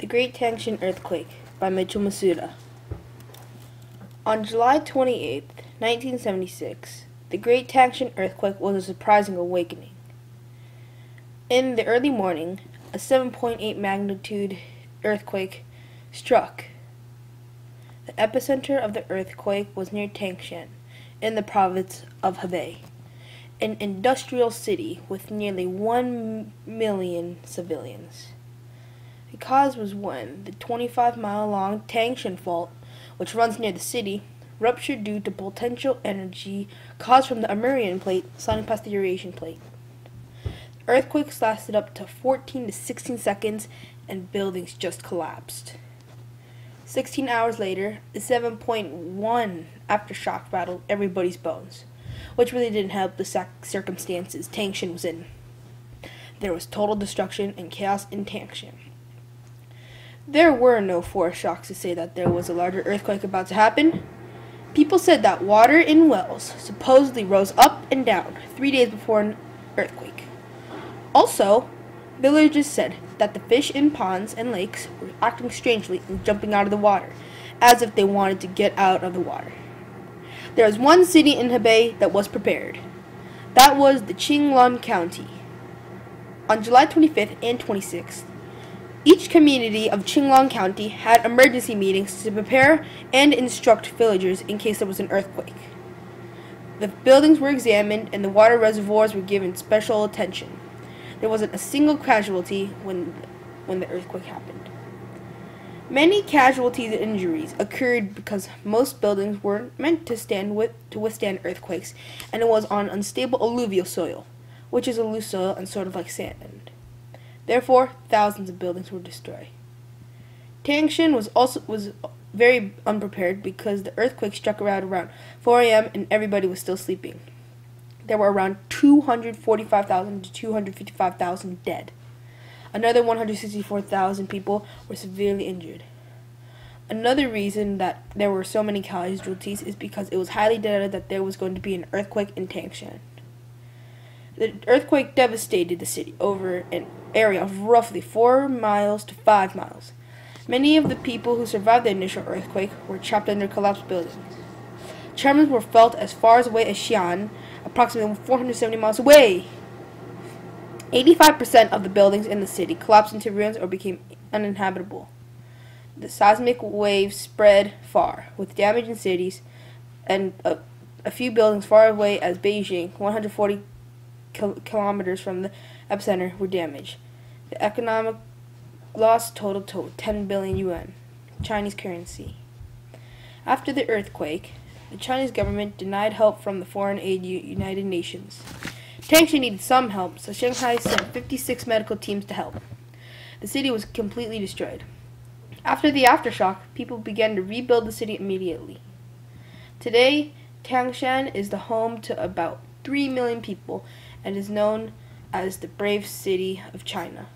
The Great Tangshan Earthquake by Mitchell Masuda. On July 28, 1976, the Great Tangshan Earthquake was a surprising awakening. In the early morning, a 7.8 magnitude earthquake struck. The epicenter of the earthquake was near Tangshan, in the province of Hebei, an industrial city with nearly 1 million civilians. The cause was when the 25-mile-long Tangshan Fault, which runs near the city, ruptured due to potential energy caused from the Amurian plate sliding past the Eurasian plate. The earthquakes lasted up to 14 to 16 seconds, and buildings just collapsed. 16 hours later, the 7.1 aftershock rattled everybody's bones, which really didn't help the circumstances Tangshan was in. There was total destruction and chaos in Tangshan. There were no foreshocks to say that there was a larger earthquake about to happen. People said that water in wells supposedly rose up and down 3 days before an earthquake. Also, villagers said that the fish in ponds and lakes were acting strangely and jumping out of the water, as if they wanted to get out of the water. There was one city in Hebei that was prepared. That was the Qinglong County. On July 25th and 26th, each community of Qinglong County had emergency meetings to prepare and instruct villagers in case there was an earthquake. The buildings were examined and the water reservoirs were given special attention. There wasn't a single casualty when the earthquake happened. Many casualties and injuries occurred because most buildings weren't meant to withstand earthquakes, and it was on unstable alluvial soil, which is a loose soil and sort of like sand. Therefore, thousands of buildings were destroyed. Tangshan was very unprepared because the earthquake struck around 4 a.m. and everybody was still sleeping. There were around 245,000 to 255,000 dead. Another 164,000 people were severely injured. Another reason that there were so many casualties is because it was highly doubted that there was going to be an earthquake in Tangshan. The earthquake devastated the city over an area of roughly 4 miles to 5 miles. Many of the people who survived the initial earthquake were trapped under collapsed buildings. Tremors were felt as far away as Xi'an, approximately 470 miles away. 85% of the buildings in the city collapsed into ruins or became uninhabitable. The seismic waves spread far, with damage in cities, and a few buildings far away as Beijing, 140 kilometers from the epicenter, were damaged. The economic loss totaled 10 billion yuan, Chinese currency. After the earthquake, the Chinese government denied help from the foreign aid United Nations. Tangshan needed some help, so Shanghai sent 56 medical teams to help. The city was completely destroyed. After the aftershock, people began to rebuild the city immediately. Today, Tangshan is the home to about 3 million people and is known as the Brave City of China.